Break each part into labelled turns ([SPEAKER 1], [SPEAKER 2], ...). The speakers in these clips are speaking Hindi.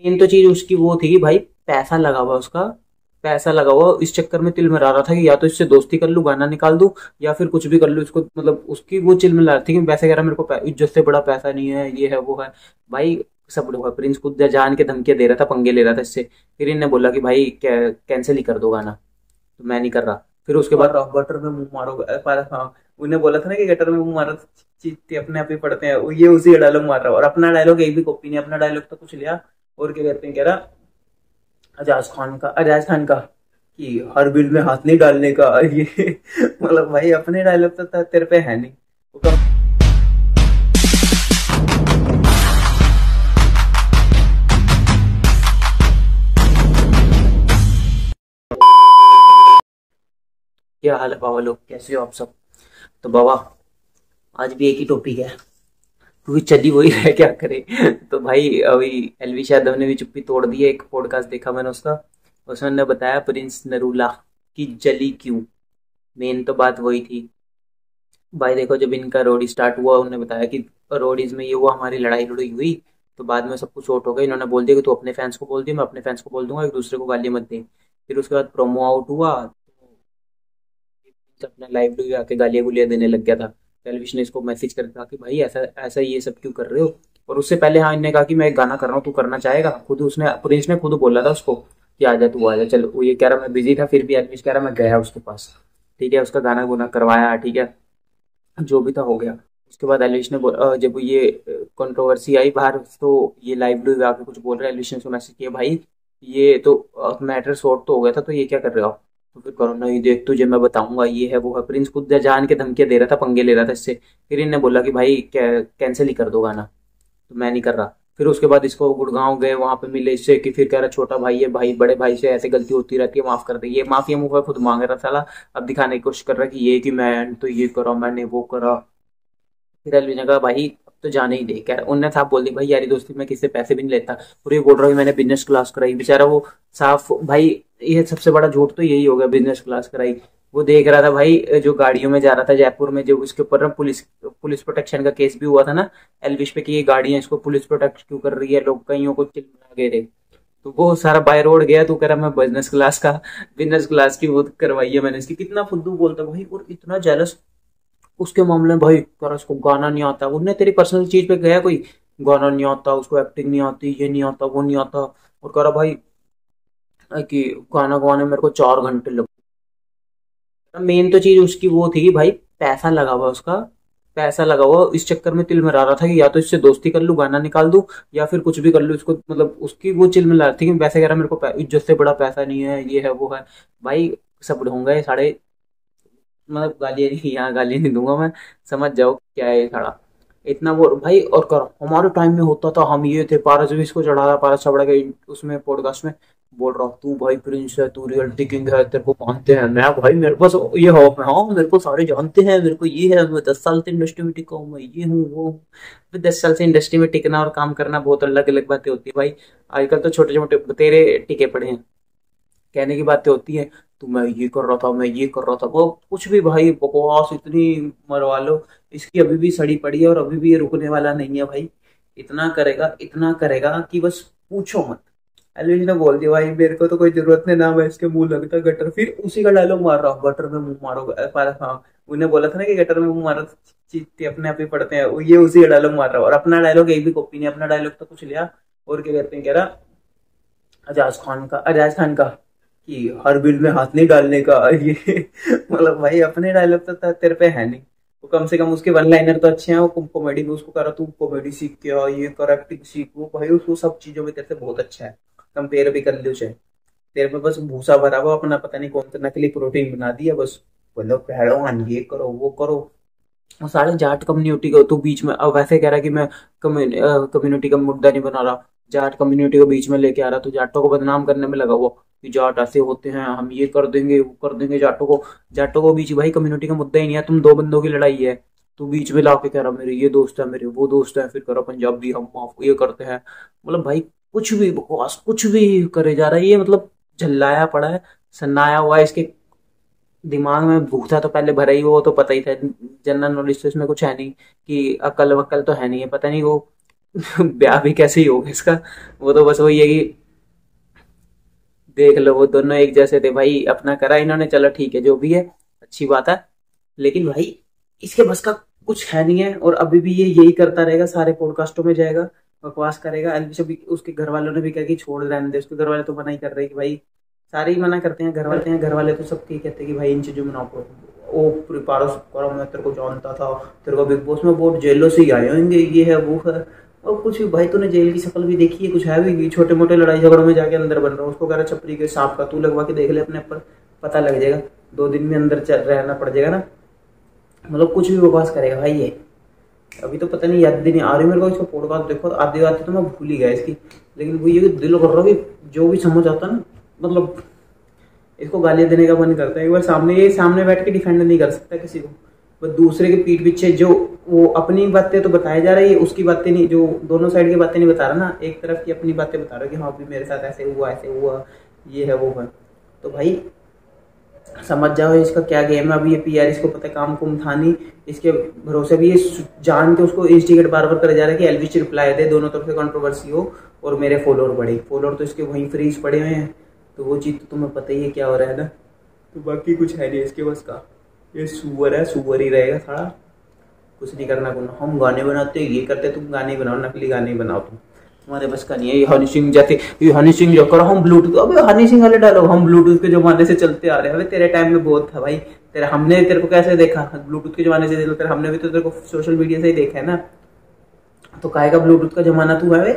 [SPEAKER 1] मेन तो चीज उसकी वो थी कि भाई पैसा लगा हुआ उसका, पैसा लगा हुआ, इस चक्कर में तिल मिला रहा था कि या तो इससे दोस्ती कर लूं, गाना निकाल दूं, या फिर कुछ भी कर लूं इसको, मतलब उसकी वो चिल मिला रही थी कि वैसे कह रहा मेरे को इज्जत से बड़ा पैसा नहीं है, ये है वो है। भाई सब लोग, प्रिंस खुद जान के धमकियां दे रहा था, पंगे ले रहा था इससे। फिर इनने बोला कि भाई कैंसिल ही कर दो गाना, तो मैं नहीं कर रहा। फिर उसके बाद गटर में मुंह मारो, हाँ, उन्हें बोला था ना कि गटर में मुंह मारो तो चीते अपने आप ही पड़ते हैं, ये उसी का डायलॉग मार रहा है, और अपना डायलॉग एक भी कॉपी नहीं, अपना डायलॉग तो कुछ लिया। और क्या कहते हैं, कह रहा अजाज खान का कि हर बिल में हाथ नहीं डालने का, ये मतलब भाई अपने डायलॉग तो तेरे पे है नहीं। वो कम क्या हाल है बाबा लोग, कैसे हो आप सब? तो बाबा, आज भी एक ही टॉपिक है, क्योंकि चली वही है, क्या करे। तो भाई अभी एलवी यादव ने भी चुप्पी तोड़ दी है, एक पॉडकास्ट देखा मैंने उसका, उसने बताया प्रिंस नरूला की जली क्यों। मेन तो बात वही थी भाई। देखो, जब इनका रोडी स्टार्ट हुआ, उन्होंने बताया कि रोडीज में ये हुआ, हमारी लड़ाई लड़ाई हुई, तो बाद में सब कुछ शॉर्ट हो गया। इन्होंने बोल दिया कि तू अपने फैंस को बोल दिया, मैं अपने फैंस को बोल दूंगा, एक दूसरे को गाली मत दे। फिर उसके बाद प्रोमो आउट हुआ, तो अपना लाइव भी आके गालियां गुलियां देने लग गया था। टेलीविजन ने इसको मैसेज कर कहा कि भाई ऐसा ऐसा ये सब क्यों कर रहे हो। और उससे पहले हाँ, इन्होंने कहा कि मैं एक गाना कर रहा हूँ, तू करना चाहेगा? खुद उसने, प्रिंस ने खुद बोला था उसको कि आजा तू आजा, चल। वो ये कह रहा मैं बिजी था, फिर भी एलविश कह रहा मैं गया उसके पास, ठीक है, उसका गाना गुना करवाया, ठीक है, जो भी था हो गया। उसके बाद एलिश ने जब ये कंट्रोवर्सी आई बाहर, तो ये लाइव भी आके कुछ बोल रहे हैं। एलिश ने उसको मैसेज किया, भाई ये तो मैटर सॉर्ट तो हो गया था, तो ये क्या कर रहे हो आप? तो फिर करो नहीं, देख तुझे मैं बताऊंगा, ये है वो है। प्रिंस खुद जान के धमकियां दे रहा था, पंगे ले रहा था इससे। फिर इनने बोला कि भाई कैंसिल ही कर दो गाना, तो मैं नहीं कर रहा। फिर उसके बाद इसको गुड़गांव गए, वहां पे मिले इससे कि फिर कह रहा छोटा भाई है, भाई बड़े भाई से ऐसे गलती होती रहती है, माफ कर दे। ये माफिया मुंह खुद मांग रहा था, अब दिखाने की कोशिश कर रहा है कि ये कि मैं तो ये करा, मैंने वो करा। फिर अलवी ने कहा भाई अब तो जाने ही दे, कह रहा उनने साफ बोल दी भाई यारी दोस्ती में किससे पैसे भी नहीं लेता। और ये बोल रहा हूँ मैंने बिजनेस क्लास कराई, बेचारा वो साफ भाई, ये सबसे बड़ा झूठ तो यही हो गया, बिजनेस क्लास कराई। वो देख रहा था भाई, जो गाड़ियों में जा रहा था जयपुर में, जो उसके ऊपर ना पुलिस पुलिस प्रोटेक्शन का केस भी हुआ था ना एलविश पे, कि ये गाड़ियां इसको पुलिस प्रोटेक्ट क्यों कर रही है, लोग कईयों को चिल्ला गए थे। तो वो सारा बाय रोड गया, तो कह रहा मैं बिजनेस क्लास की वो करवाई है मैंने इसकी। कितना फुद्दू बोलता भाई, और इतना जेलस उसके मामले में। भाई कह रहा उसको गाना नहीं आता, उनने तेरी पर्सनल चीज पे गया कोई, गाना नहीं आता उसको, एक्टिंग नहीं आती, ये नहीं आता, वो नहीं आता। और कह रहा भाई कि गाना गवाने में मेरे को 4 घंटे लग। मेन तो चीज उसकी वो थी कि भाई पैसा लगा हुआ उसका, पैसा लगा हुआ, इस चक्कर में तिल मिला रहा था कि या तो इससे दोस्ती कर लूं, गाना निकाल दूं, या फिर कुछ भी कर लूं इसको, मतलब उसकी वो चिल मिला रही थी कि वैसे कह रहा मेरे को इज्जत से बड़ा पैसा नहीं है, ये है वो है। भाई सब ढोंगा साढ़े, मतलब गालियाँ नहीं, यहाँ गालियाँ नहीं दूंगा मैं, समझ जाओ क्या है ये साला। इतना वो भाई, और करो हमारे टाइम में होता था, हम ये थे, पारस भी इसको चढ़ा रहा, पारस चढ़ा के उसमें पॉडकास्ट में बोल रहा हूँ तू भाई प्रिंस है, तू रियलिटी किंग है, तेरे को मानते हैं। मैं भाई मेरे पास ये हो, मैं हाँ मेरे को सारे जानते हैं, मेरे को ये है, मैं 10 साल से इंडस्ट्री में टिका हूँ, मैं ये हूँ वो हूँ। फिर 10 साल से इंडस्ट्री में टिकना और काम करना बहुत अलग अलग बातें होती है भाई। आजकल तो छोटे छोटे तेरे टिके पड़े हैं, कहने की बातें होती है, तो मैं ये कर रहा था, मैं ये कर रहा था, वो कुछ भी भाई बकवास इतनी मरवा लो। इसकी अभी भी सड़ी पड़ी है, और अभी भी ये रुकने वाला नहीं है भाई। इतना करेगा कि बस पूछो मत। एलविन ने बोल दिया भाई मेरे को तो कोई जरूरत नहीं, ना मैं इसके मुंह लगता गटर, फिर उसी का डायलॉग मार रहा हूँ, गटर में मुंह मारो, हाँ, उन्हें बोला था ना कि गटर में मुंह मारो तो चीते अपने आप ही पड़ते हैं, ये उसी का डायलॉग मार रहा है, और अपना डायलॉग एक भी कॉपी नहीं, अपना डायलॉग तो कुछ लिया। और क्या कहते हैं, कह रहा अजाज खान का कि हर बिल में हाथ नहीं डालने का, ये मतलब भाई अपने डायलॉग तो तेरे पे है नहीं। वो कम से कम उसके वन लाइनर तो अच्छे हैं, वो कॉमेडी में उसको करा, तू कॉमेडी सीख के आ, ये कर, एक्टिंग सीख, वो भाई उसको सब चीजों में तेरे से बहुत अच्छा है। कंपेयर भी कर लो चाहे, तेरे पे बस भूसा भरा हुआ अपना, पता नहीं कौन सा नकली प्रोटीन बना दिया बस। बोलो पहलवान ये करो वो करो, और सारे जाट कम्युनिटी को तो बीच में, अब वैसे कह रहा है कि मैं कम्युनिटी का मुद्दा नहीं बना रहा, जाट कम्युनिटी को बीच में लेके आ रहा, तो जाटों को बदनाम करने में लगा हुआ कि जाट ऐसे होते हैं, हम ये कर देंगे वो कर देंगे जाटों को बीच भाई कम्युनिटी का मुद्दा ही नहीं है, तुम दो बंदों की लड़ाई है, तू बीच में लाके कह रहा मेरे ये दोस्त है, मेरे वो दोस्त है, फिर कह रहा पंजाबी हम माफ ये करते हैं। मतलब भाई कुछ भी बकवास, कुछ भी करे जा रहा है ये, मतलब झल्लाया पड़ा है, सन्नाया हुआ है। इसके दिमाग में भूसा तो पहले भरा ही, वो तो पता ही था, जनरल नॉलेज तो इसमें कुछ है नहीं, कि अकल वकल तो है नहीं है, पता नहीं वो ब्याह भी कैसे ही होगा इसका। वो तो बस वही है कि देख लो, वो दोनों एक जैसे थे भाई, अपना करा इन्होंने, चलो ठीक है जो भी है, अच्छी बात है। लेकिन भाई इसके बस का कुछ है नहीं है, और अभी भी ये यही करता रहेगा, सारे पॉडकास्टों में जाएगा, बकवास करेगा। एलविश भी, उसके घर वालों ने भी कहा कि छोड़ रहने दे, उसके घर वाले तो मना ही कर रहे हैं कि भाई, सारे ही मना करते हैं घर वाले तो सब कहते हैं कि भाई इन चीजों में ना पड़ो। ओ प्रिपारो करो, मैं तेरे को जानता था, तेरे को बिग बॉस में बहुत जेलों से ही आए होंगे, ये है वो है। और कुछ भी भाई, तूने जेल की शक्ल भी देखी है, कुछ है भी, छोटे मोटे लड़ाई झगड़ों में जाके अंदर बन रहा है, उसको कह रहा छपरी के सांप का, तू लगवा के देख ले अपने ऊपर, पता लग जाएगा, 2 दिन में अंदर चल रहना पड़ जाएगा ना। मतलब कुछ भी बकवास करेगा भाई ये। अभी तो पता नहीं, याद भी नहीं आ रही मेरे को इसका पॉडकास्ट, देखो आधी बात तो मैं भूल ही गया इसकी। लेकिन वो ये दिल कर रहा है कि जो भी समझ आता ना, मतलब इसको गालियां देने का मन करता है। एक बार सामने, ये सामने बैठ के डिफेंड नहीं कर सकता किसी को, बस दूसरे के पीठ पीछे जो वो अपनी बातें तो बताया जा रही है, उसकी बातें नहीं, जो दोनों साइड की बातें नहीं बता रहा ना, एक तरफ की अपनी बातें बता रहा है कि हाँ अभी मेरे साथ ऐसे हुआ, ये है वो है। तो भाई समझ जाओ इसका क्या गेम है। अभी ये पीआर, इसको पता है काम कुम था नहीं, इसके भरोसे भी ये जान के उसको इंस्टिगेट बार बार करे जा रहा है कि एलविश रिप्लाई दे, दोनों तरफ से कंट्रोवर्सी हो और मेरे फॉलोअर बढ़े। फॉलोअर तो इसके वहीं फ्रीज पड़े हुए हैं, तो वो चीज तो तुम्हें पता ही है क्या हो रहा है ना। तो बाकी कुछ है नहीं इसके बस का, ये सुअर है, सुअर ही रहेगा सारा, कुछ नहीं करना को। हम गाने बनाते ये करते, तुम गाने बनाओ, नकली गाने बनाओ, तुम्हारे बस का नहीं है। ये हनी सिंह जैसे, ये हनी सिंह जो करो हम ब्लूटूथ, अबे हनी सिंह वाले डायलॉग हम ब्लूटूथ के जमाने से चलते आ रहे हैं। अबे तेरे टाइम में बहुत था भाई, हमने तेरे को कैसे देखा ब्लूटूथ के जमाने से, हमने भी तो तेरे को सोशल मीडिया से ही देखा है ना। तो काहे का ब्लूटूथ का जमाना तू है,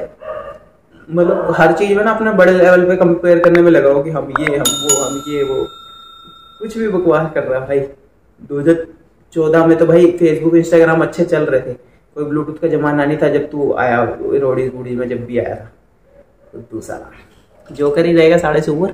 [SPEAKER 1] मतलब हर चीज में ना अपने बड़े लेवल पे कंपेयर करने में लगा हो कि हम ये वो, कुछ भी बकवास कर रहा है भाई। 2014 में तो भाई फेसबुक इंस्टाग्राम अच्छे चल रहे थे, कोई ब्लूटूथ का जमाना नहीं था जब तू आया रोडी में, जब भी आया था। तो तू साला जोकर ही रहेगा, साढ़े से ऊपर।